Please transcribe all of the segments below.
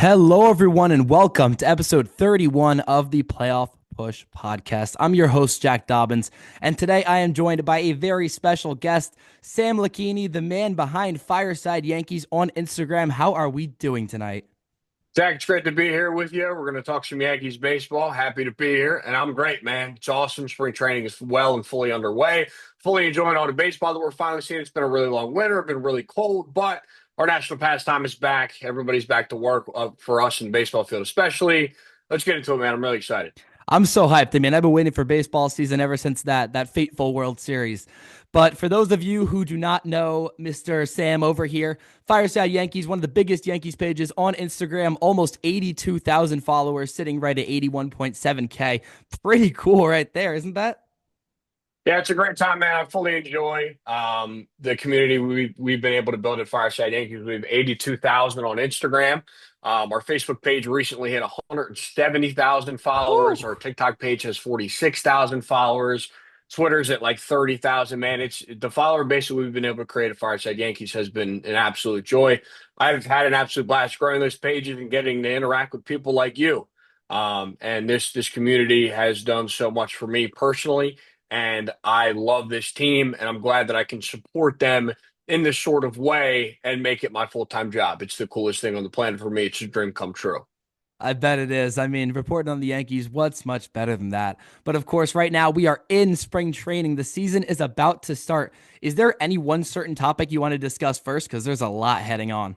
Hello, everyone, and welcome to episode 31 of the Playoff Push podcast. I'm your host, Jack Dobbins, and today I am joined by a very special guest, Sam Luckini, the man behind Fireside Yankees on Instagram. How are we doing tonight? Zach, it's great to be here with you. We're going to talk some Yankees baseball. Happy to be here, and I'm great, man. It's awesome. Spring training is well and fully underway. Fully enjoying all the baseball that we're finally seeing. It's been a really long winter, been really cold, but our national pastime is back. Everybody's back to work for us in the baseball field, especially. Let's get into it, man. I'm really excited. I'm so hyped. I mean, I've been waiting for baseball season ever since that fateful World Series. But for those of you who do not know Mr. Sam over here, Fireside Yankees, one of the biggest Yankees pages on Instagram, almost 82,000 followers, sitting right at 81.7K. Pretty cool right there, isn't that? Yeah, it's a great time, man. I fully enjoy the community we've been able to build at Fireside Yankees. We have 82,000 on Instagram. Our Facebook page recently hit 170,000 followers. Woo! Our TikTok page has 46,000 followers. Twitter's at like 30,000. Man, it's the follower base that we've been able to create at Fireside Yankees has been an absolute joy. I've had an absolute blast growing those pages and getting to interact with people like you. And this community has done so much for me personally, and I love this team, and I'm glad that I can support them in this sort of way and make it my full-time job. It's the coolest thing on the planet for me. It's a dream come true. I bet it is. I mean, reporting on the Yankees, what's much better than that? But of course, right now we are in spring training. The season is about to start. Is there any one certain topic you want to discuss first? Because there's a lot heading on.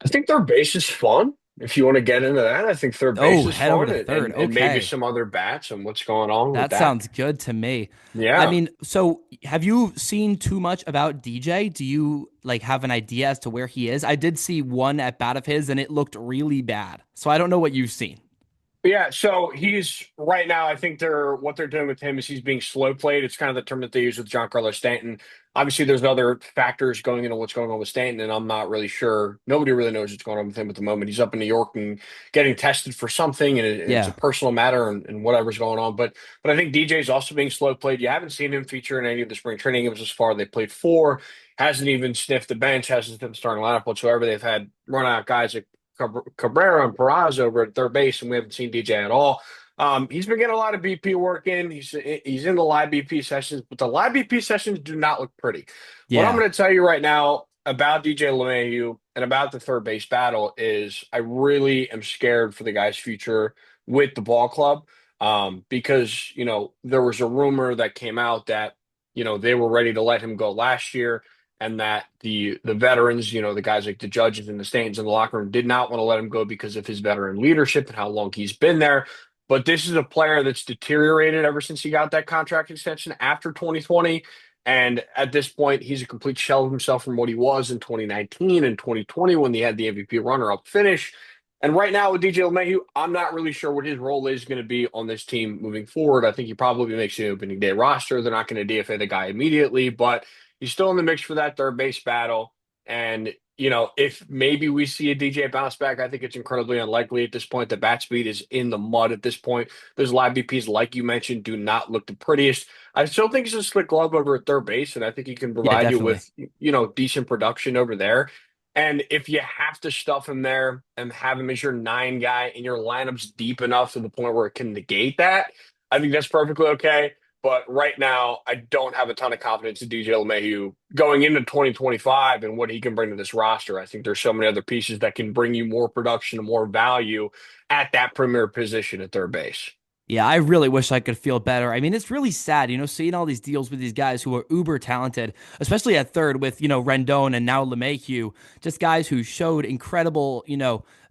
I think third base is fun. If you want to get into that, I think third base Oh, is head over fun, to and, third. and maybe Okay. some other bats and what's going on with That that. sounds good to me. I Yeah. mean, so have you seen too much about DJ? Do you like have an idea as to where he is? I did see one at bat of his and it looked really bad. So I don't know what you've seen. Yeah, so he's right now. I think what they're doing with him is he's being slow played. It's kind of the term that they use with Giancarlo Stanton. Obviously, there's other factors going into what's going on with Stanton, and I'm not really sure. Nobody really knows what's going on with him at the moment. He's up in New York and getting tested for something, and it's a Yeah, personal matter and whatever's going on. But I think DJ's also being slow played. You haven't seen him feature in any of the spring training games as far. They played four, hasn't even sniffed the bench, hasn't sniffed the starting lineup whatsoever. They've had run out guys like Cabrera and Peraza over at third base, and we haven't seen DJ at all. He's been getting a lot of BP work in. He's in the live BP sessions, but the live BP sessions do not look pretty. What I'm yeah. going to tell you right now about DJ LeMahieu and about the third base battle is I really am scared for the guy's future with the ball club, because there was a rumor that came out that they were ready to let him go last year, and that the veterans, the guys like the judges and the Stanton's in the locker room did not want to let him go because of his veteran leadership and how long he's been there. But this is a player that's deteriorated ever since he got that contract extension after 2020. And at this point, he's a complete shell of himself from what he was in 2019 and 2020 when he had the MVP runner-up finish. And right now with DJ LeMahieu, I'm not really sure what his role is going to be on this team moving forward. I think he probably makes the opening day roster. They're not going to DFA the guy immediately, but he's still in the mix for that third base battle. And, if maybe we see a DJ bounce back, I think it's incredibly unlikely at this point. The bat speed is in the mud at this point. Those live BPs, like you mentioned, do not look the prettiest. I still think he's a slick glove over at third base, and I think he can Yeah, provide you definitely. with, decent production over there. And if you have to stuff him there and have him as your nine guy and your lineup's deep enough to the point where it can negate that, I think that's perfectly okay. But right now, I don't have a ton of confidence in DJ LeMahieu going into 2025 and what he can bring to this roster. I think there's so many other pieces that can bring you more production and more value at that premier position at third base. Yeah, I really wish I could feel better. I mean, it's really sad, seeing all these deals with these guys who are uber talented, especially at third with, Rendon and now LeMahieu, just guys who showed incredible,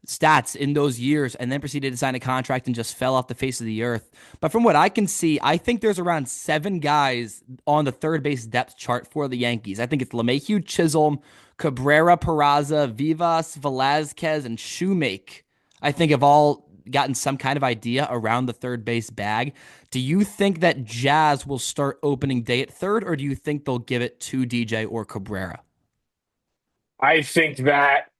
stats in those years and then proceeded to sign a contract and just fell off the face of the earth. But from what I can see, I think there's around seven guys on the third base depth chart for the Yankees. I think it's LeMahieu, Chisholm, Cabrera, Peraza, Vivas, Velazquez, and Shoemake. I think have all gotten some kind of idea around the third base bag. Do you think that Jazz will start opening day at third, or do you think they'll give it to DJ or Cabrera? I think that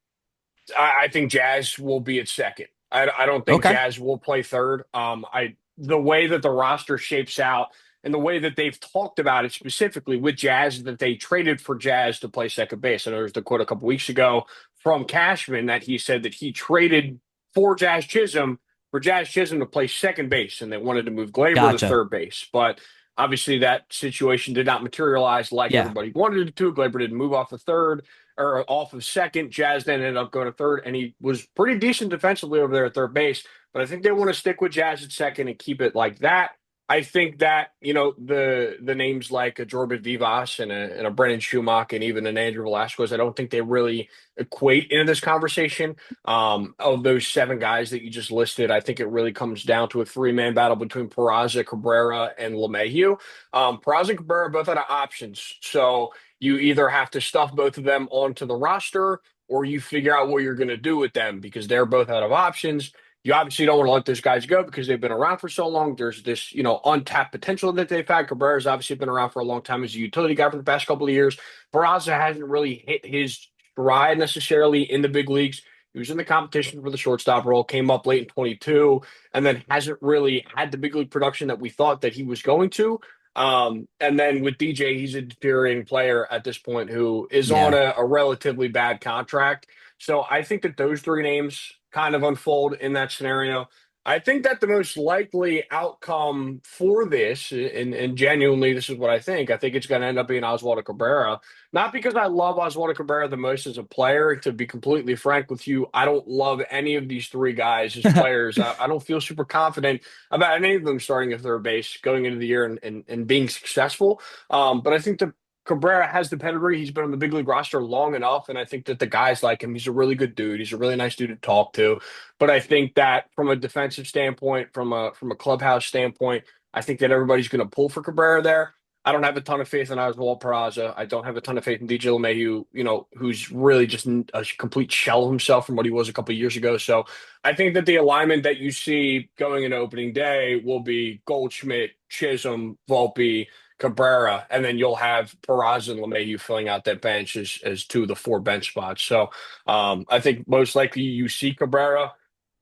I think Jazz will be at second. I don't think Okay. Jazz will play third. The way that the roster shapes out and the way that they've talked about it specifically with Jazz, that they traded for Jazz to play second base. I know there's the quote a couple weeks ago from Cashman that he said that he traded for Jazz Chisholm for Jazz Chisholm to play second base, and they wanted to move Glaber to Gotcha. third base. But obviously, that situation did not materialize like Yeah. everybody wanted it to. Glaber didn't move off of third or off of second. Jazz then ended up going to third, and he was pretty decent defensively over there at third base. But I think they want to stick with Jazz at second and keep it like that. I think that the names like a Jordan Vivas and a Brennan Schumacher and even an Andrew Velasquez, I don't think they really equate into this conversation. Of those seven guys that you just listed, I think it really comes down to a three-man battle between Peraza, Cabrera, and LeMahieu. Peraza and Cabrera both had options, so you either have to stuff both of them onto the roster or you figure out what you're going to do with them because they're both out of options. You obviously don't want to let those guys go because they've been around for so long. There's this, untapped potential that they've had. Cabrera's obviously been around for a long time as a utility guy for the past couple of years. Peraza hasn't really hit his stride necessarily in the big leagues. He was in the competition for the shortstop role, came up late in 22, and then hasn't really had the big league production that we thought that he was going to. And then with DJ, he's a deteriorating player at this point who is on Yeah. a relatively bad contract. So I think that those three names kind of unfold in that scenario. I think that the most likely outcome for this, and genuinely, this is what I think. I think it's going to end up being Oswaldo Cabrera. Not because I love Oswaldo Cabrera the most as a player. To be completely frank with you, I don't love any of these three guys as players. I don't feel super confident about any of them starting at third base going into the year and being successful. But I think the Cabrera has the pedigree. He's been on the big league roster long enough, and I think that the guys like him. He's a really good dude. He's a really nice dude to talk to. But I think that from a defensive standpoint, from a clubhouse standpoint, I think that everybody's going to pull for Cabrera there. I don't have a ton of faith in Oswald Peraza. I don't have a ton of faith in DJ LeMahieu, who's really just a complete shell of himself from what he was a couple of years ago. So I think that the alignment that you see going into opening day will be Goldschmidt, Chisholm, Volpe, Cabrera, and then you'll have Peraza and LeMahieu filling out that bench as two of the four bench spots. So I think most likely you see Cabrera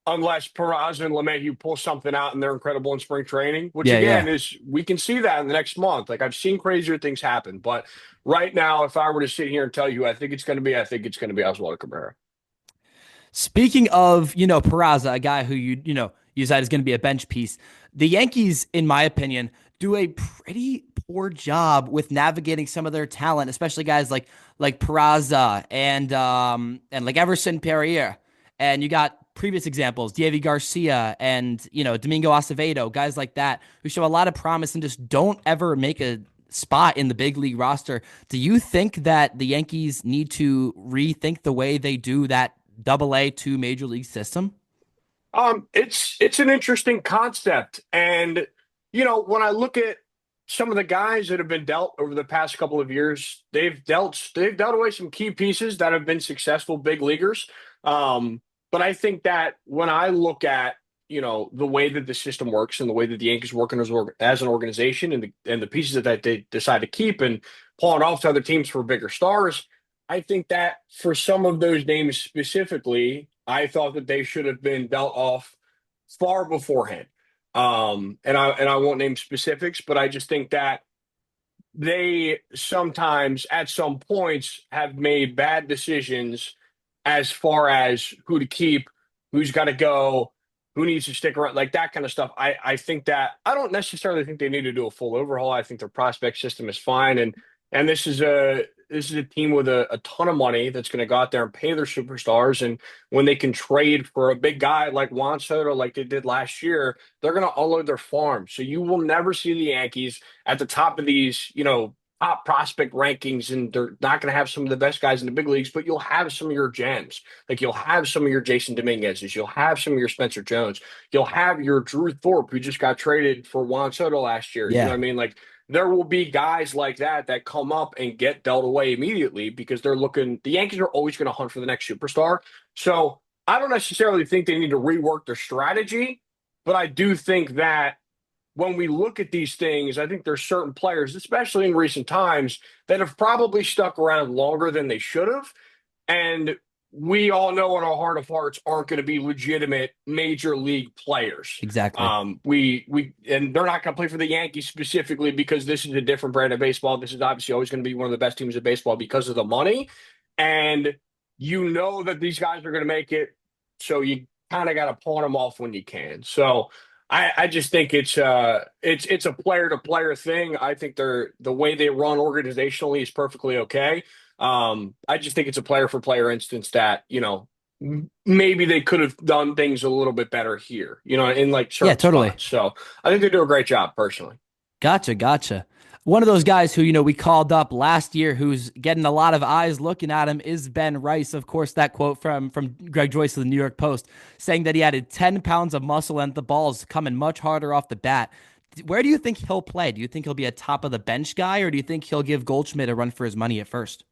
unless Peraza and LeMahieu pull something out and they're incredible in spring training, which Yeah. again Yeah. is we can see that in the next month. Like I've seen crazier things happen, but right now, if I were to sit here and tell you, I think it's going to be Oswaldo Cabrera. Speaking of, Peraza, a guy who you said is going to be a bench piece, the Yankees, in my opinion, do a pretty poor job with navigating some of their talent, especially guys like Peraza and like Everson Pereira. And you got previous examples, Diego Garcia and Domingo Acevedo, guys like that who show a lot of promise and just don't ever make a spot in the big league roster. Do you think that the Yankees need to rethink the way they do that AA to major league system? It's an interesting concept, and when I look at some of the guys that have been dealt over the past couple of years, they've dealt away some key pieces that have been successful big leaguers. But I think that when I look at the way that the system works and the way that the Yankees work as an organization and the pieces that they decide to keep and pawn off to other teams for bigger stars, I think that for some of those names specifically, I thought that they should have been dealt off far beforehand. And I won't name specifics, but I just think that they sometimes at some points have made bad decisions as far as who to keep, who's got to go, who needs to stick around, like that kind of stuff. I think that I don't necessarily think they need to do a full overhaul. I think their prospect system is fine, and this is a team with a ton of money that's going to go out there and pay their superstars. And when they can trade for a big guy like Juan Soto, like they did last year, they're going to unload their farm. So you will never see the Yankees at the top of these, top prospect rankings, and they're not going to have some of the best guys in the big leagues, but you'll have some of your gems. Like you'll have some of your Jason Dominguez's, you'll have some of your Spencer Jones, you'll have your Drew Thorpe, who just got traded for Juan Soto last year. You know Yeah. what I mean? Like there will be guys like that come up and get dealt away immediately because the Yankees are always going to hunt for the next superstar. So I don't necessarily think they need to rework their strategy, but I do think that when we look at these things, I think there's certain players, especially in recent times, that have probably stuck around longer than they should have. And we all know in our heart of hearts aren't going to be legitimate major league players. Exactly. And they're not going to play for the Yankees specifically because this is a different brand of baseball. This is obviously always going to be one of the best teams of baseball because of the money. And you know that these guys are going to make it, so you kind of got to pawn them off when you can. So I just think it's a player to player thing. I think the way they run organizationally is perfectly okay. I just think it's a player for player instance that, maybe they could have done things a little bit better here, in like Yeah, certain totally. spots. So I think they do a great job personally. Gotcha, gotcha. One of those guys who, we called up last year who's getting a lot of eyes looking at him is Ben Rice. Of course, that quote from Greg Joyce of the New York Post saying that he added 10 pounds of muscle and the ball's coming much harder off the bat. Where do you think he'll play? Do you think he'll be a top of the bench guy, or do you think he'll give Goldschmidt a run for his money at first?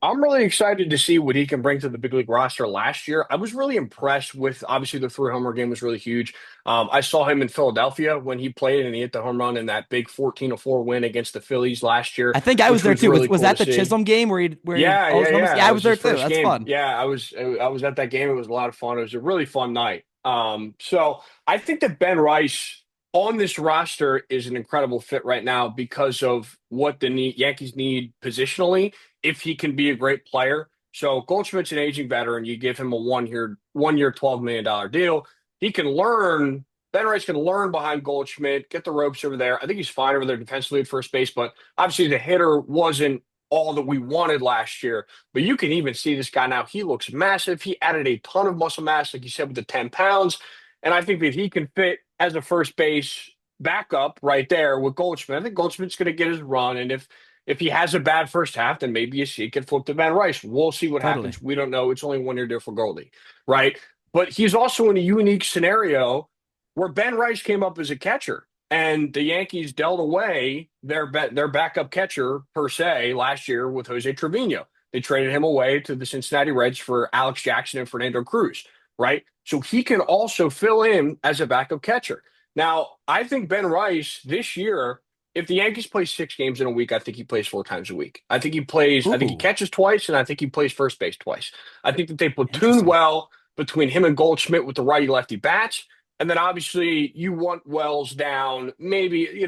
I'm really excited to see what he can bring to the big league roster last year. I was really impressed with obviously the three homer game was really huge. I saw him in Philadelphia when he played and he hit the home run in that big 14-4 win against the Phillies last year, I think I was which there was too. Was really was cool to that the see. Chisholm game where he Yeah, always yeah, homers? yeah. Yeah, I That was was there his too. first That's game. fun. Yeah, I was at that game. It was a lot of fun. It was a really fun night. So I think that Ben Rice on this roster is an incredible fit right now because of what the Yankees need positionally. If he can be a great player, so Goldschmidt's an aging veteran. You give him a one year, $12 million deal. He can learn. Ben Rice can learn behind Goldschmidt, get the ropes over there. I think he's fine over there defensively at first base, but obviously the hitter wasn't all that we wanted last year. But you can even see this guy now. He looks massive. He added a ton of muscle mass, like you said, with the 10 pounds. And I think that he can fit as a first base backup right there with Goldschmidt. I think Goldschmidt's going to get his run. And if he has a bad first half, then maybe you see it can flip to Van Rice. We'll see what Totally. happens. We don't know. It's only 1 year deal for Goldie, right? But he's also in a unique scenario where Ben Rice came up as a catcher. And the Yankees dealt away their backup catcher per se last year with Jose Trevino. They traded him away to the Cincinnati Reds for Alex Jackson and Fernando Cruz, right? So he can also fill in as a backup catcher. Now, I think Ben Rice this year, if the Yankees play 6 games in a week, I think he plays 4 times a week. I think he Ooh, catches twice, and I think he plays first base twice. I think that they platoon interesting. well between him and Goldschmidt with the righty lefty bats. And then obviously you want Wells down, maybe,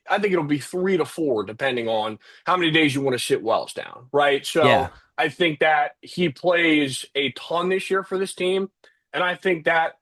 I think it'll be 3 to 4, depending on how many days you want to sit Wells down, right? Yeah. So I think that he plays a ton this year for this team. And I think that,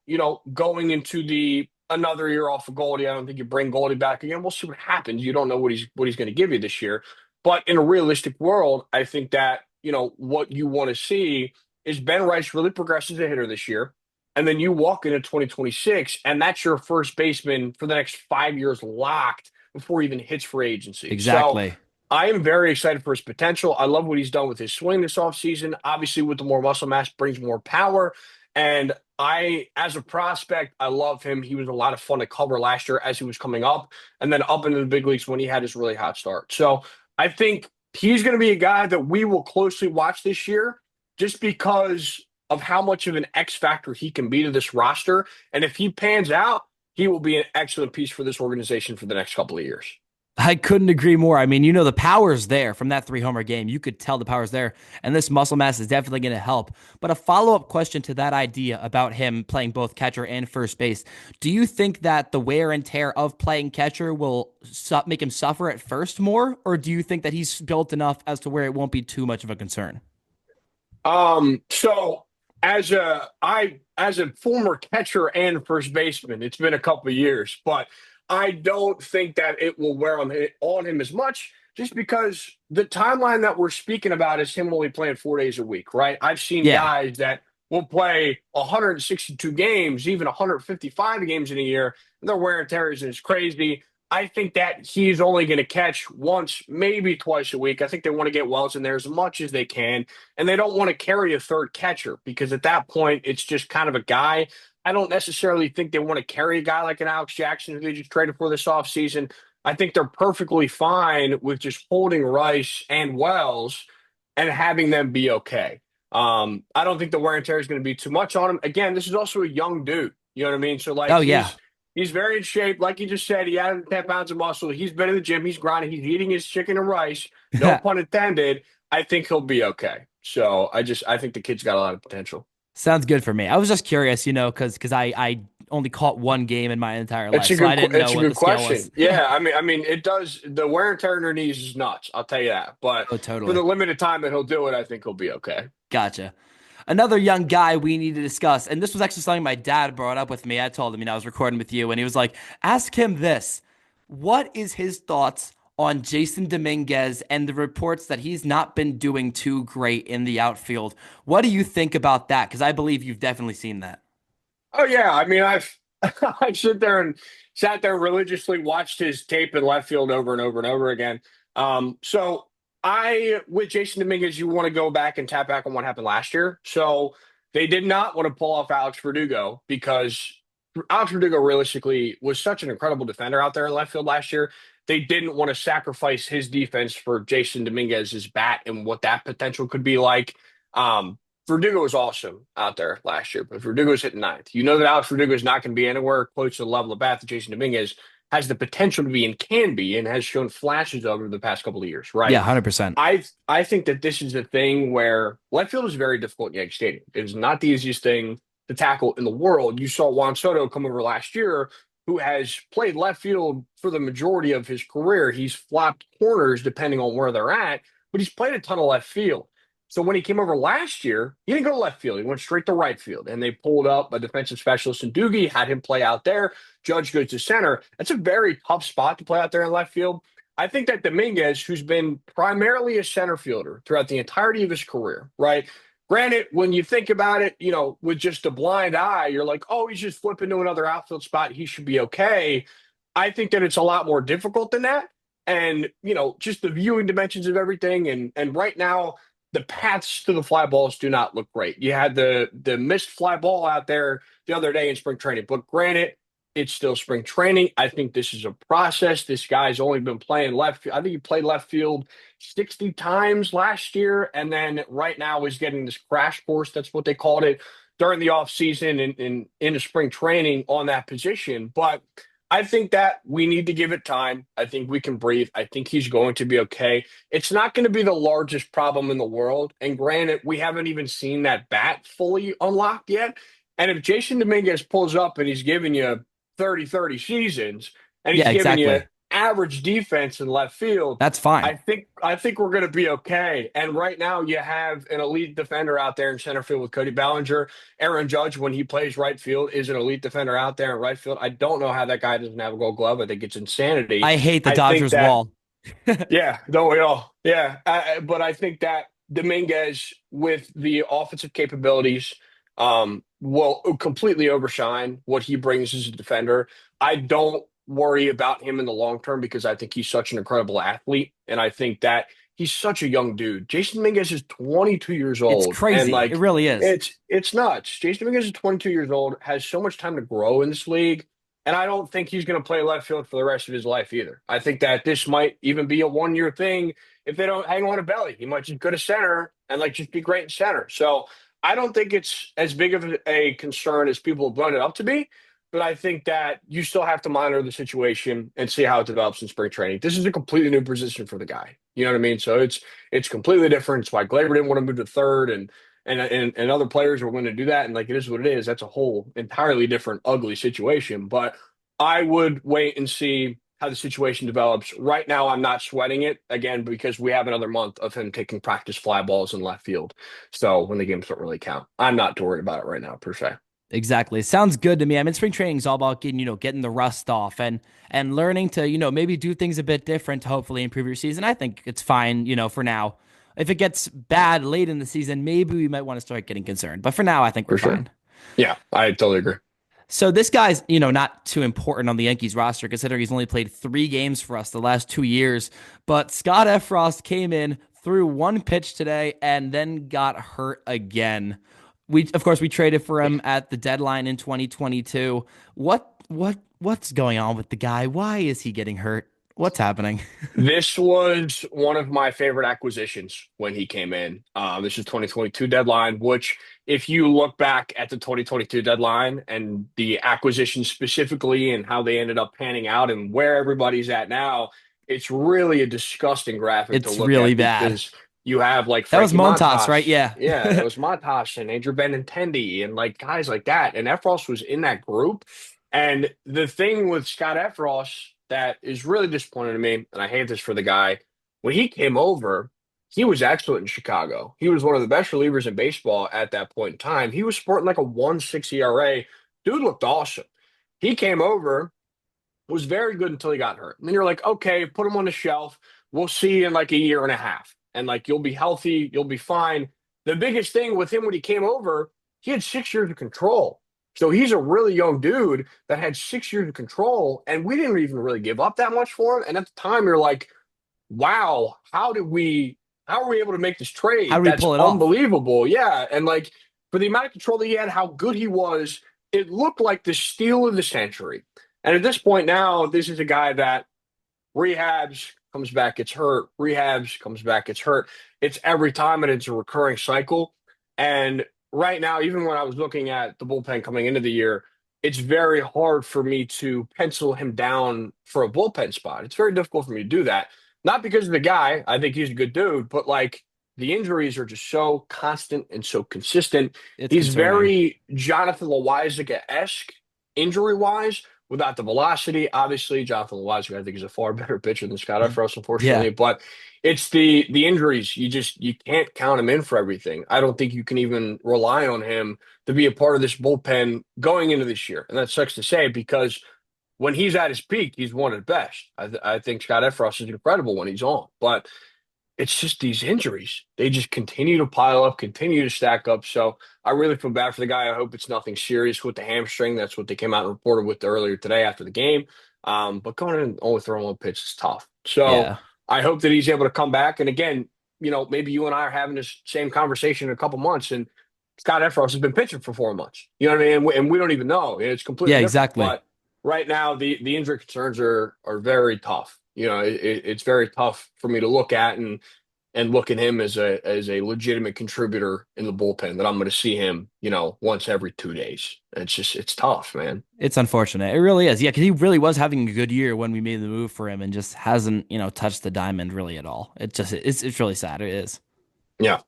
going into the another year off of Goldie, I don't think you bring Goldie back again. We'll see what happens. You don't know what he's going to give you this year. But in a realistic world, I think that, what you want to see is Ben Rice really progresses as a hitter this year. And then you walk into 2026, and that's your first baseman for the next 5 years locked before he even hits free agency. So Exactly. I am very excited for his potential. I love what he's done with his swing this offseason. Obviously, with the more muscle mass brings more power. And as a prospect, I love him. He was a lot of fun to cover last year as he was coming up, and then up into the big leagues when he had his really hot start. So I think he's going to be a guy that we will closely watch this year just because of how much of an X factor he can be to this roster. And if he pans out, he will be an excellent piece for this organization for the next couple of years. I couldn't agree more. I mean, the power's there from that three-homer game. You could tell the power's there, and this muscle mass is definitely going to help. But a follow-up question to that idea about him playing both catcher and first base: do you think that the wear and tear of playing catcher will make him suffer at first more, or do you think that he's built enough as to where it won't be too much of a concern? So as a former catcher and first baseman, it's been a couple of years, but I don't think that it will wear on him as much just because the timeline that we're speaking about is him only playing 4 days a week, right? I've seen Yeah, guys that will play 162 games, even 155 games in a year, and their wear and tear is crazy. I think that he's only going to catch once, maybe twice a week. I think they want to get Wells in there as much as they can, and they don't want to carry a third catcher because at that point, it's just kind of a guy. I don't necessarily think they want to carry a guy like an Alex Jackson who they just traded for this offseason. I think they're perfectly fine with just holding Rice and Wells and having them be okay. I don't think the wear and tear is going to be too much on him. Again, this is also a young dude. You know what I mean? So like oh yeah. he's very in shape. Like you just said, he added 10 pounds of muscle. He's been in the gym. He's grinding. He's eating his chicken and rice. No pun intended. I think he'll be okay. So I think the kid's got a lot of potential. Sounds good for me. I was just curious, because I only caught one game in my entire life, so I didn't know It's a what good the scale was. question. Yeah, I mean, it does the wear and tear in their knees is nuts. I'll tell you that. But Oh, for totally. the limited time that he'll do it, I think he'll be okay. Gotcha. Another young guy we need to discuss, and this was actually something my dad brought up with me. I told him, I was recording with you, and he was like, ask him this. What is his thoughts on Jason Dominguez and the reports that he's not been doing too great in the outfield? What do you think about that? Because I believe you've definitely seen that. Oh yeah, I mean I've I sit there and sat there religiously watched his tape in left field over and over and over again. So I with Jason Dominguez, you want to go back and tap back on what happened last year. So they did not want to pull off Alex Verdugo because Alex Verdugo realistically was such an incredible defender out there in left field last year. They didn't want to sacrifice his defense for Jason Dominguez's bat and what that potential could be like. Verdugo was awesome out there last year, but Verdugo's hitting ninth. You know that Alex Verdugo is not going to be anywhere close to the level of bat that Jason Dominguez has the potential to be and can be and has shown flashes of over the past couple of years, Yeah, right? 100%. I think that this is a thing where left field is very difficult in Yankee Stadium. It is not the easiest thing to tackle in the world. You saw Juan Soto come over last year, who has played left field for the majority of his career. He's flopped corners depending on where they're at, but he's played a ton of left field. So when he came over last year, he didn't go to left field. He went straight to right field. And they pulled up a defensive specialist in Doogie, had him play out there. Judge goes to center. That's a very tough spot to play out there in left field. I think that Dominguez, who's been primarily a center fielder throughout the entirety of his career, right? Granted, when you think about it, with just a blind eye, you're like, oh, he's just flipping to another outfield spot. He should be okay. I think that it's a lot more difficult than that. And, just the viewing dimensions of everything. And right now, the paths to the fly balls do not look great. You had the missed fly ball out there the other day in spring training. But granted, it's still spring training. I think this is a process. This guy's only been playing left field. I think he played left field 60 times last year. And then right now he's getting this crash course. That's what they called it during the offseason and in the spring training on that position. But I think that we need to give it time. I think we can breathe. I think he's going to be okay. It's not going to be the largest problem in the world. And granted, we haven't even seen that bat fully unlocked yet. And if Jason Dominguez pulls up and he's giving you 30 seasons and he's Yeah, giving you exactly. average defense in left field, That's fine. I think we're going to be okay. And right now you have an elite defender out there in center field with Cody Bellinger. Aaron Judge, when he plays right field, is an elite defender out there in right field. I don't know how that guy doesn't have a gold glove. I think it's insanity. I hate the I think Dodgers that wall. yeah, don't we all? Yeah, but I think that Dominguez, with the offensive capabilities, will completely overshine what he brings as a defender. I don't worry about him in the long term because I think he's such an incredible athlete, and I think that he's such a young dude. Jason Dominguez is 22 years It's old, and crazy. It like really is. it's nuts. Jason Dominguez is 22 years old, has so much time to grow in this league. And I don't think he's going to play left field for the rest of his life either. I think that this might even be a 1 year thing if they don't hang on a belly. He might just go to center and like just be great in center. So I don't think it's as big of a concern as people have blown it up to be. But I think that you still have to monitor the situation and see how it develops in spring training. This is a completely new position for the guy. You know what I mean? So it's completely different. It's why Glaber didn't want to move to third and other players are going to do that. And like it is what it is. That's a whole entirely different, ugly situation. But I would wait and see how the situation develops. Right now, I'm not sweating it again because we have another month of him taking practice fly balls in left field. So when the games don't really count, I'm not too worried about it right now per se. Exactly. It sounds good to me. I mean, spring training is all about getting, getting the rust off and learning to, maybe do things a bit different to hopefully improve your season. I think it's fine, for now. If it gets bad late in the season, maybe we might want to start getting concerned. But for now, I think we're For sure. fine. Yeah, I totally agree. So this guy's, not too important on the Yankees roster, considering he's only played 3 games for us the last 2 years. But Scott Efros came in, threw one pitch today, and then got hurt again. Of course, we traded for him at the deadline in 2022. What's going on with the guy? Why is he getting hurt? What's happening? This was one of my favorite acquisitions when he came in. This is 2022 deadline, which if you look back at the 2022 deadline and the acquisition specifically and how they ended up panning out and where everybody's at now, it's really a disgusting graphic to It's look really at bad. because you have like That was Frankie Montas, right? Montas. Yeah. Yeah, it was Montas and Andrew Benintendi and like guys like that. And Efros was in that group. And the thing with Scott Efros that is really disappointing to me, and I hate this for the guy, when he came over, he was excellent in Chicago. He was one of the best relievers in baseball at that point in time. He was sporting like a 1.6 ERA. Dude looked awesome. He came over, was very good until he got hurt. And then you're like, okay, put him on the shelf. We'll see in like a year and a half. And like you'll be healthy, you'll be fine. The biggest thing with him when he came over, he had 6 years of control. So he's a really young dude that had 6 years of control, and we didn't even really give up that much for him. And at the time, you're like, wow, how are we able to make this How trade? do we That's pull it off? unbelievable. Yeah. And like for the amount of control that he had, how good he was, it looked like the steal of the century. And at this point now, this is a guy that rehabs, comes back, gets hurt, rehabs, comes back, gets hurt. It's every time and it's a recurring cycle. And right now, even when I was looking at the bullpen coming into the year, it's very hard for me to pencil him down for a bullpen spot. It's very difficult for me to do that. Not because of the guy, I think he's a good dude, but like the injuries are just so constant and so consistent. It's He's concerning. very Jonathan Loáisiga-esque injury wise without the velocity. Obviously, Jonathan Loáisiga, I think, is a far better pitcher than Scott Efros, Yeah, unfortunately. But it's the injuries. You can't count him in for everything. I don't think you can even rely on him to be a part of this bullpen going into this year. And that sucks to say because when he's at his peak, he's one of the best. I think Scott Efros is incredible when he's on. But it's just these injuries. They just continue to pile up, continue to stack up. So I really feel bad for the guy. I hope it's nothing serious with the hamstring. That's what they came out and reported with earlier today after the game. But going in and only throwing one pitch is tough. So yeah, I hope that he's able to come back. And again, maybe you and I are having this same conversation in a couple months, and Scott Efros has been pitching for 4 months. You know what I mean? And we don't even know. It's yeah, completely different. exactly. But right now, the injury concerns are very tough. It's very tough for me to look at and look at him as a legitimate contributor in the bullpen that I'm going to see him, once every 2 days. It's tough, man. It's unfortunate. It really is. Yeah, because he really was having a good year when we made the move for him, and just hasn't, touched the diamond really at all. It's really sad. It is. Yeah,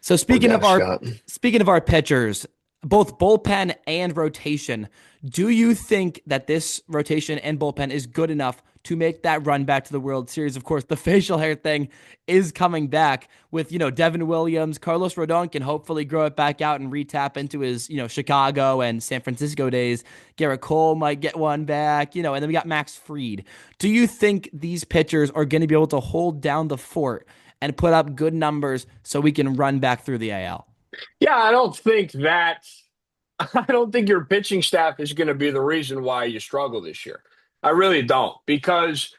So poor guy, Scott. speaking of our pitchers, both bullpen and rotation, do you think that this rotation and bullpen is good enough to make that run back to the World Series? Of course, the facial hair thing is coming back with, Devin Williams. Carlos Rodon can hopefully grow it back out and retap into his, Chicago and San Francisco days. Garrett Cole might get one back, and then we got Max Fried. Do you think these pitchers are going to be able to hold down the fort and put up good numbers so we can run back through the AL? Yeah, I don't think your pitching staff is going to be the reason why you struggle this year. I really don't, because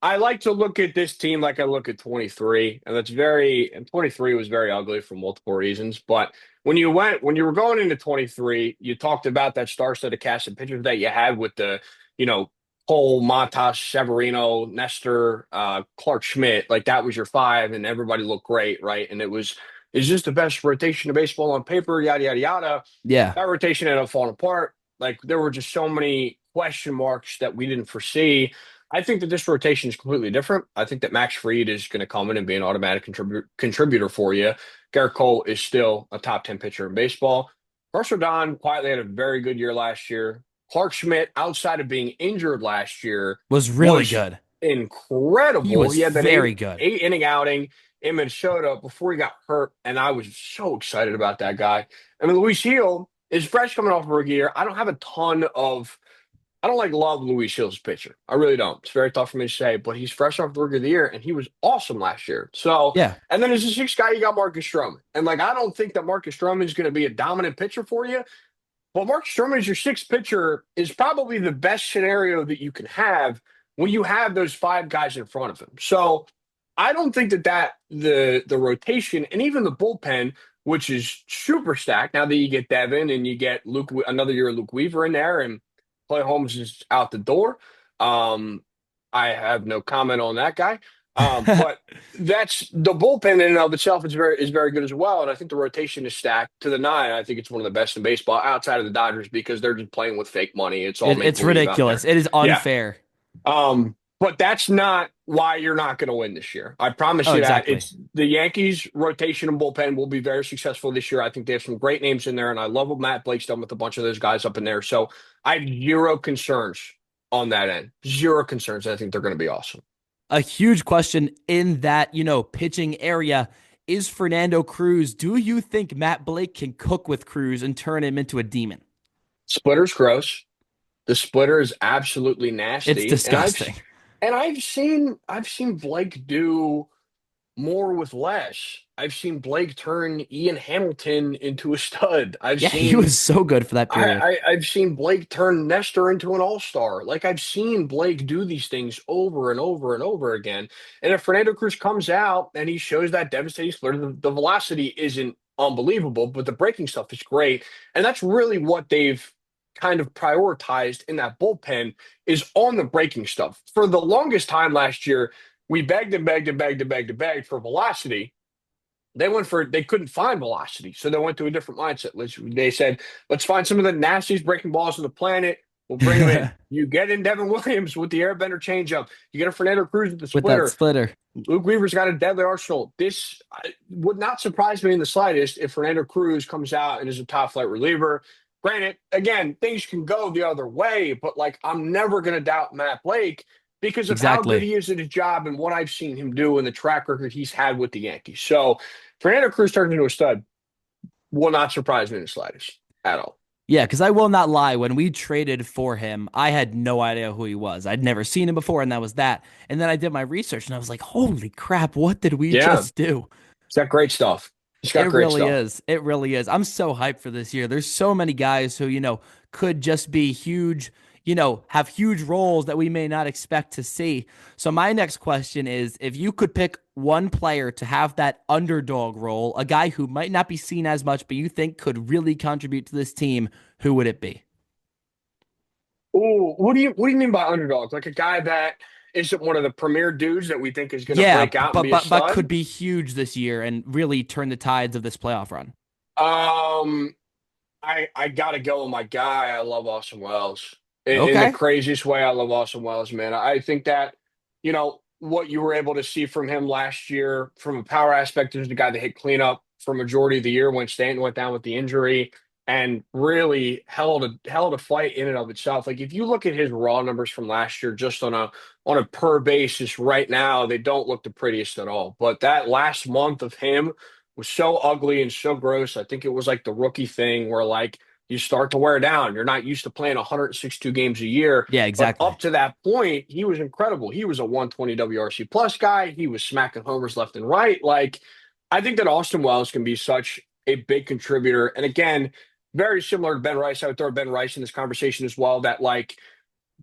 I like to look at this team like I look at 23, and 23 was very ugly for multiple reasons. But when you were going into 23, you talked about that star-studded cast of pitchers that you had with you know, Cole, Matas, Severino, Nestor, Clark Schmidt. Like that was your five, and everybody looked great, right? And it's just the best rotation of baseball on paper, yada yada yada. Yeah. That rotation ended up falling apart. Like there were just so many question marks that we didn't foresee. I think that this rotation is completely different. I think that Max Fried is going to come in and be an automatic contributor for you. Garrett Cole is still a top 10 pitcher in baseball. Carlos Rodon quietly had a very good year last year. Clark Schmidt, outside of being injured last year, Was really was good. He incredible. was He had that eight very good. eight inning outing in Minnesota before he got hurt, and I was so excited about that guy. I mean, Luis Gil is fresh coming off a rookie year. I don't like love Luis Gil's pitcher. I really don't. It's very tough for me to say, but he's fresh off the rookie of the year, and he was awesome last year. So, Yeah. and then as a sixth guy, you got Marcus Stroman, and like I don't think that Marcus Stroman is going to be a dominant pitcher for you. Well, Mark Stroman as your sixth pitcher is probably the best scenario that you can have when you have those five guys in front of him. So I don't think that the rotation and even the bullpen, which is super stacked now that you get Devin and you get Luke another year of Luke Weaver in there and Clay Holmes is out the door. Um, I have no comment on that guy. But that's the bullpen in and of itself is very good as well. And I think the rotation is stacked to the nine. I think it's one of the best in baseball outside of the Dodgers because they're just playing with fake money. It's all make It's believe out ridiculous. there. It is Yeah. unfair. But that's not why you're not going to win this year. I promise Oh, you that. exactly. It's the Yankees rotation and bullpen will be very successful this year. I think they have some great names in there, and I love what Matt Blake's done with a bunch of those guys up in there. So I have zero concerns on that end. Zero concerns. I think they're going to be awesome. A huge question in that, pitching area is Fernando Cruz. Do you think Matt Blake can cook with Cruz and turn him into a demon? Splitter's gross. The splitter is absolutely It's nasty, disgusting. and I've seen Blake do more with less. I've seen Blake turn Ian Hamilton into a stud. Yeah, he was so good for that period. I've seen Blake turn Nestor into an all-star. Like I've seen Blake do these things over and over and over again. And if Fernando Cruz comes out and he shows that devastating splitter, the velocity isn't unbelievable, but the breaking stuff is great. And that's really what they've kind of prioritized in that bullpen is on the breaking stuff. For the longest time last year, we begged and begged and begged and begged and begged for velocity. They couldn't find velocity, so they went to a different mindset. They said, let's find some of the nastiest breaking balls on the planet. We'll bring them in. You get in Devin Williams with the airbender changeup. You get a Fernando Cruz with the With that splitter. splitter. Luke Weaver's got a deadly arsenal. This would not surprise me in the slightest if Fernando Cruz comes out and is a top flight reliever. Granted, again, things can go the other way, but like I'm never going to doubt Matt Blake because of how good Exactly. he is at his job and what I've seen him do and the track record he's had with the Yankees. So Fernando Cruz turns into a stud will not surprise me in the slightest at all. Yeah, because I will not lie. When we traded for him, I had no idea who he was. I'd never seen him before, and that was that. And then I did my research, and I was like, holy crap, what did we Yeah, just do? he's got great stuff. He's got It great really stuff. is. It really is. I'm so hyped for this year. There's so many guys who, could just be huge, have huge roles that we may not expect to see. So my next question is if you could pick one player to have that underdog role, a guy who might not be seen as much, but you think could really contribute to this team, who would it be? Ooh, what do you mean by underdog? Like a guy that isn't one of the premier dudes that we think is going to Yeah, break out and but be a but but stud? could be huge this year and really turn the tides of this playoff run. Um, I gotta go with my guy. I love Austin Wells. In the Okay. craziest way, I love Austin Wells, man. I think that, what you were able to see from him last year from a power aspect is the guy that hit cleanup for majority of the year when Stanton went down with the injury and really held a fight in and of itself. Like if you look at his raw numbers from last year, just on a per basis right now, they don't look the prettiest at all. But that last month of him was so ugly and so gross. I think it was like the rookie thing where like you start to wear down. You're not used to playing 162 games a year. Yeah, But exactly. up to that point, he was incredible. He was a 120 WRC plus guy. He was smacking homers left and right. Like, I think that Austin Wells can be such a big contributor. And again, very similar to Ben Rice. I would throw Ben Rice in this conversation as well. That like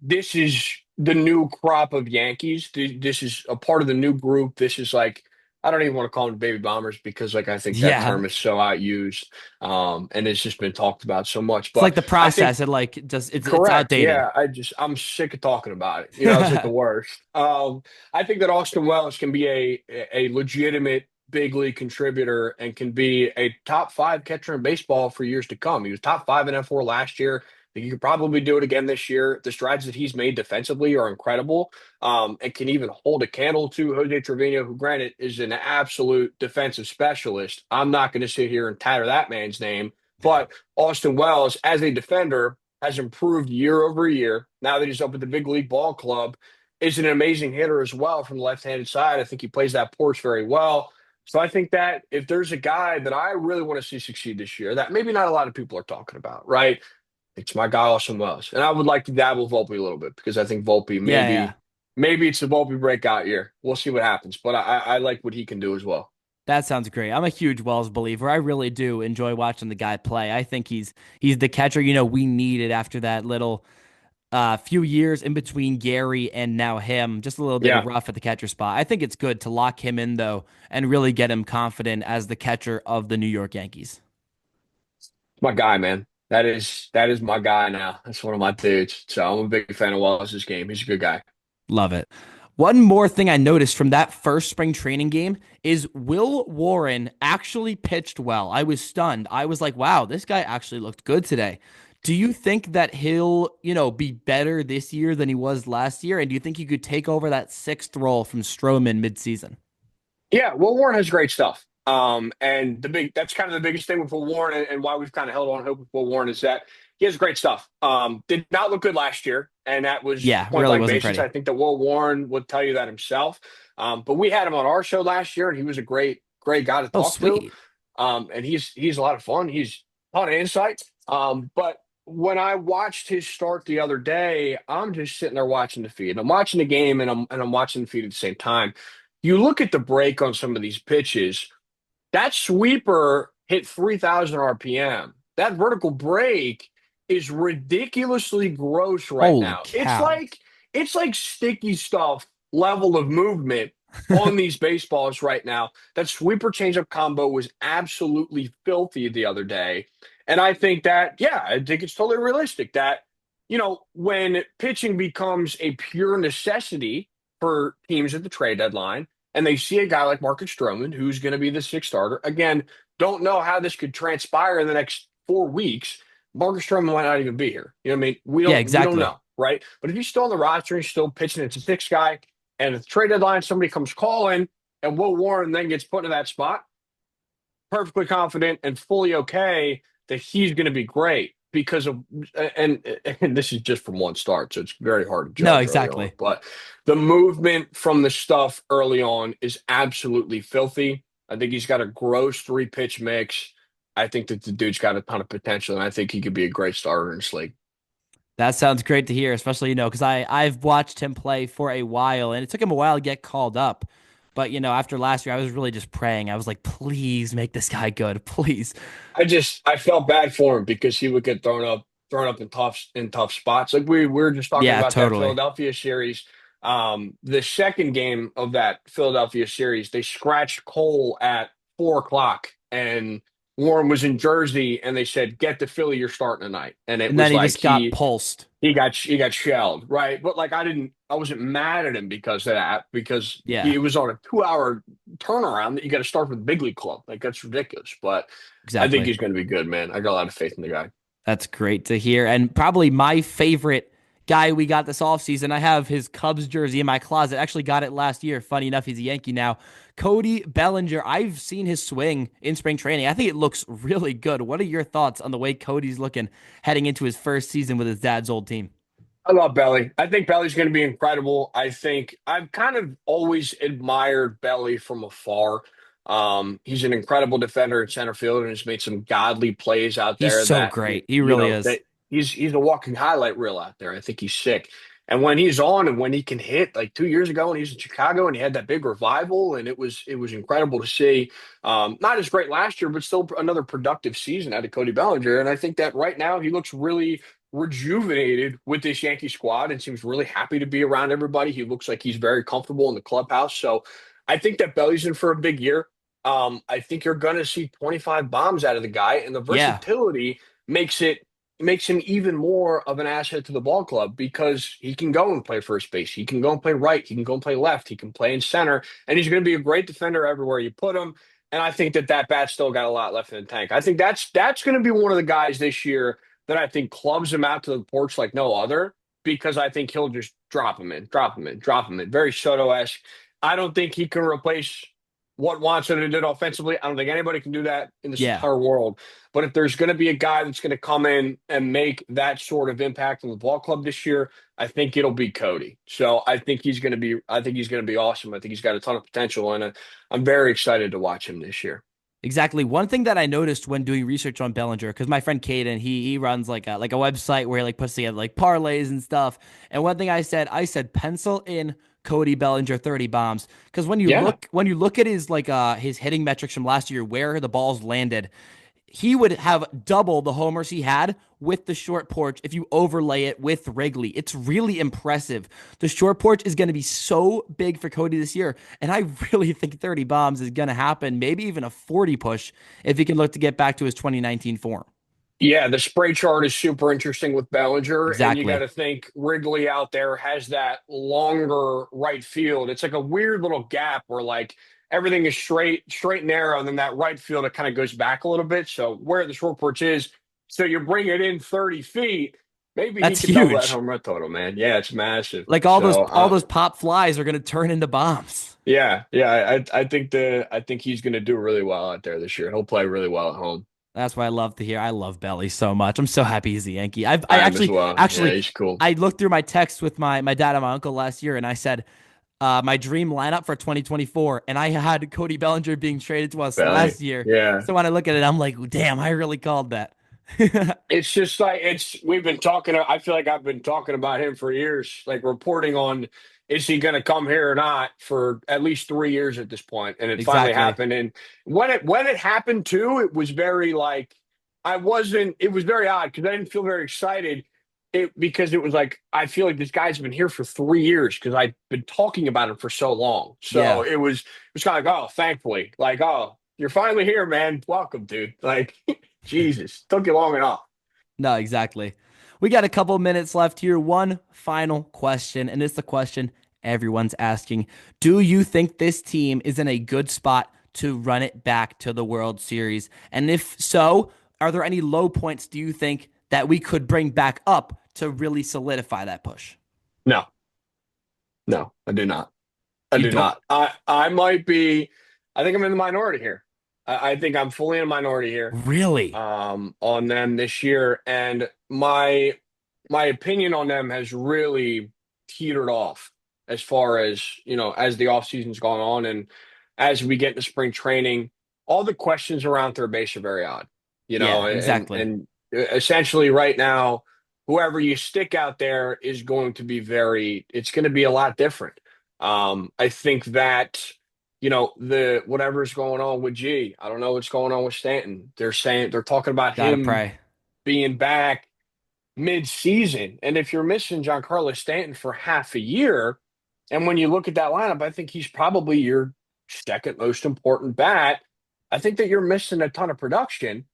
this is the new crop of Yankees. This is a part of the new group. This is like I don't even want to call them baby bombers because like I think that Yeah. term is so outused, and it's just been talked about so much. It's like But the I think process and like just it's correct, outdated. yeah. I'm sick of talking about it. It's like the worst. I think that Austin Wells can be a legitimate big league contributor and can be a top five catcher in baseball for years to come. He was top five in F4 last year. I think he could probably do it again this year. The strides that he's made defensively are incredible, and can even hold a candle to Jose Trevino, who, granted, is an absolute defensive specialist. I'm not going to sit here and tatter that man's name, but Austin Wells, as a defender, has improved year over year. Now that he's up at the big league ball club, is an amazing hitter as well from the left-handed side. I think he plays that porch very well. So I think that if there's a guy that I really want to see succeed this year, that maybe not a lot of people are talking about, right? It's my guy Austin Wells, and I would like to dabble with Volpe a little bit because I think Volpe Yeah, yeah. maybe it's the Volpe breakout year. We'll see what happens, but I like what he can do as well. That sounds great. I'm a huge Wells believer. I really do enjoy watching the guy play. I think he's the catcher, we needed after that little few years in between Gary and now him. Just a little bit of Yeah, rough at the catcher spot. I think it's good to lock him in though and really get him confident as the catcher of the New York Yankees. my guy, man. That is my guy now. That's one of my dudes. So I'm a big fan of Wallace's game. He's a good guy. Love it. One more thing I noticed from that first spring training game is Will Warren actually pitched well. I was stunned. I was like, wow, this guy actually looked good today. Do you think that he'll, be better this year than he was last year? And do you think he could take over that sixth role from Stroman midseason? Yeah, Will Warren has great stuff. And that's kind of the biggest thing with Will Warren and why we've kind of held on hope with Will Warren is that He has great stuff. Did not look good last year, and that was Yeah, point really blank wasn't basis. pretty. I think that Will Warren would tell you that himself. But we had him on our show last year, and he was a great guy to Oh, talk to. sweet. And he's a lot of fun. He's a lot of insight. But when I watched his start the other day, I'm just sitting there watching the feed. I'm watching the game, and I'm watching the feed at the same time. You look at the break on some of these pitches. That sweeper hit 3,000 RPM. That vertical break is ridiculously gross right Holy now. cow. It's like sticky stuff level of movement on these baseballs right now. That sweeper changeup combo was absolutely filthy the other day. And I think that, yeah, I think it's totally realistic that, when pitching becomes a pure necessity for teams at the trade deadline, and they see a guy like Marcus Stroman, who's going to be the sixth starter. Again, don't know how this could transpire in the next 4 weeks. Marcus Stroman might not even be here. You know what I mean? We Yeah, don't exactly. know, right? But if he's still on the roster and he's still pitching, it's a sixth guy, and at the trade deadline, somebody comes calling, and Will Warren then gets put in that spot, perfectly confident and fully okay that he's going to be great because of and this is just from one start, so it's very hard to No, judge early on. exactly. But the movement from the stuff early on is absolutely filthy. I think he's got a gross three-pitch mix. I think that the dude's got a ton of potential, and I think he could be a great starter in this league. That sounds great to hear, especially, because I've watched him play for a while and it took him a while to get called up. But, after last year, I was really just praying. I was like, please make this guy good. Please. I felt bad for him because he would get thrown up in tough spots. Like we were just talking Yeah, about that totally. Philadelphia series. The second game of that Philadelphia series, they scratched Cole at 4 o'clock, and Warren was in Jersey, and they said, "Get to Philly, you're starting tonight." And it And then was he like just got pulsed. he got shelled, right? But like I wasn't mad at him because of that, because Yeah, he was on a 2 hour turnaround that you got to start with the big league club. Like that's ridiculous. But I think exactly. he's going to be good, man. I got a lot of faith in the guy. That's great to hear. And probably my favorite guy we got this offseason. I have his Cubs jersey in my closet. Actually got it last year. Funny enough, he's a Yankee now. Cody Bellinger. I've seen his swing in spring training. I think it looks really good. What are your thoughts on the way Cody's looking heading into his first season with his dad's old team? I love Belly. I think Belly's going to be incredible. I think I've kind of always admired Belly from afar. He's an incredible defender at center field and has made some godly plays out He's there so that, great. He really is. that he's a walking highlight reel out there. I think he's sick. And when he's on and when he can hit, like 2 years ago when he was in Chicago and he had that big revival, and it was incredible to see. Not as great last year, but still another productive season out of Cody Bellinger. And I think that right now he looks really rejuvenated with this Yankee squad and seems really happy to be around everybody. He looks like he's very comfortable in the clubhouse. So I think that Belly's in for a big year. I think you're going to see 25 bombs out of the guy, and the Yeah. versatility makes him even more of an asset to the ball club because he can go and play first base. He can go and play right. He can go and play left. He can play in center, and he's going to be a great defender everywhere you put him. And I think that bat's still got a lot left in the tank. I think that's going to be one of the guys this year that I think clubs him out to the porch like no other, because I think he'll just drop him in, drop him in, drop him in. Very Soto-esque. I don't think he can replace what Watson did offensively. I don't think anybody can do that in this Yeah. entire world. But if there's going to be a guy that's going to come in and make that sort of impact on the ball club this year, I think it'll be Cody. So I think he's going to be awesome. I think he's got a ton of potential, and I'm very excited to watch him this year. Exactly. One thing that I noticed when doing research on Bellinger, because my friend Caden, he runs like a website where he like puts together like parlays and stuff. And one thing I said pencil in Cody Bellinger 30 bombs. Because Yeah. when you look at his hitting metrics from last year, where the balls landed, he would have double the homers he had with the short porch if you overlay it with Wrigley. It's really impressive. The short porch is going to be so big for Cody this year, and I really think 30 bombs is going to happen, maybe even a 40 push if he can look to get back to his 2019 form. Yeah, the spray chart is super interesting with Bellinger, and you got Exactly. to think Wrigley out there has that longer right field. It's like a weird little gap where like everything is straight and narrow, and then that right field it kind of goes back a little bit. So where the short porch is, so you bring it in 30 feet, maybe he That's can double that huge. home run total, man. Yeah, it's massive. Like So all those pop flies are going to turn into bombs. yeah, I think he's going to do really well out there this year. He'll play really well at home. That's what I love to hear. I love Belly so much. I'm so happy he's a Yankee. I I am as actually, well. Yeah, actually, he's cool. I looked through my text with my dad and my uncle last year, and I said, my dream lineup for 2024, and I had Cody Bellinger being traded to us Belly. last year. Yeah. So when I look at it, I'm like, damn, I really called that. It's just like we've been talking. I feel like I've been talking about him for years, like reporting on is he going to come here or not for at least 3 years at this point, and it finally Exactly. happened. And when it happened too, it was very like I wasn't. It was very odd because I didn't feel very excited. Because it was like I feel like this guy's been here for 3 years because I've been talking about him for so long. So Yeah. it was kind of like, oh, thankfully, like, oh, you're finally here, man. Welcome, dude. Like, Jesus, took you long enough. No, exactly. We got a couple minutes left here. One final question, and it's the question everyone's asking. Do you think this team is in a good spot to run it back to the World Series? And if so, are there any low points do you think that we could bring back up to really solidify that push? No, no, I do not. I You do don't not. I might be. I think I'm in the minority here. I think I'm fully in a minority here really? on them this year, and my opinion on them has really teetered off as far as as the off season's gone on, and as we get into spring training, all the questions around third base are very odd. Yeah, And exactly. essentially right now, whoever you stick out there is going to be very. It's going to be a lot different. I think that the whatever's going on with G, I don't know what's going on with Stanton. They're talking about Gotta him pray. being back mid-season, and if you're missing Giancarlo Stanton for half a year, and when you look at that lineup, I think he's probably your second most important bat. I think that you're missing a ton of production,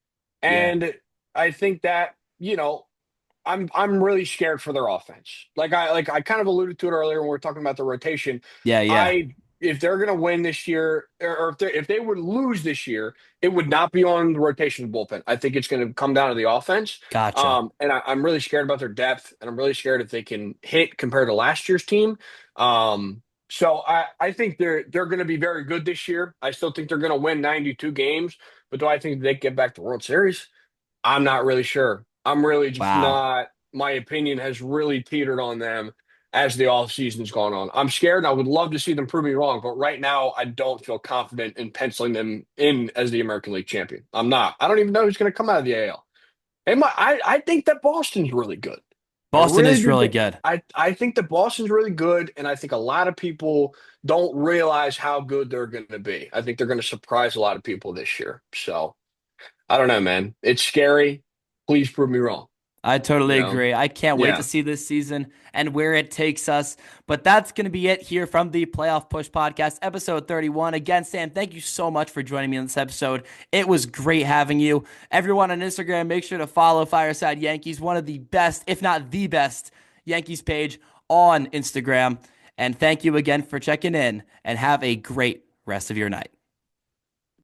Yeah. and I think that I'm really scared for their offense. Like I kind of alluded to it earlier when we were talking about the rotation. Yeah, yeah. I If they're going to win this year, or if they would lose this year, it would not be on the rotation bullpen. I think it's going to come down to the offense. Gotcha. And I'm really scared about their depth, and I'm really scared if they can hit compared to last year's team. So I think they're going to be very good this year. I still think they're going to win 92 games, but do I think they get back to World Series? I'm not really sure. I'm really just Wow. not. My opinion has really teetered on them as the off season's gone on. I'm scared, and I would love to see them prove me wrong, but right now I don't feel confident in penciling them in as the American League champion. I'm not. I don't even know who's going to come out of the AL. I think that Boston's really good. I Boston really is do really think. good. I think that Boston's really good, and I think a lot of people don't realize how good they're going to be. I think they're going to surprise a lot of people this year. So I don't know, man. It's scary. Please prove me wrong. I You totally know? agree. I can't wait to Yeah. see this season and where it takes us. But that's going to be it here from the Playoff Push Podcast, episode 31. Again, Sam, thank you so much for joining me in this episode. It was great having you. Everyone on Instagram, make sure to follow Fireside Yankees, one of the best, if not the best, Yankees page on Instagram. And thank you again for checking in and have a great rest of your night.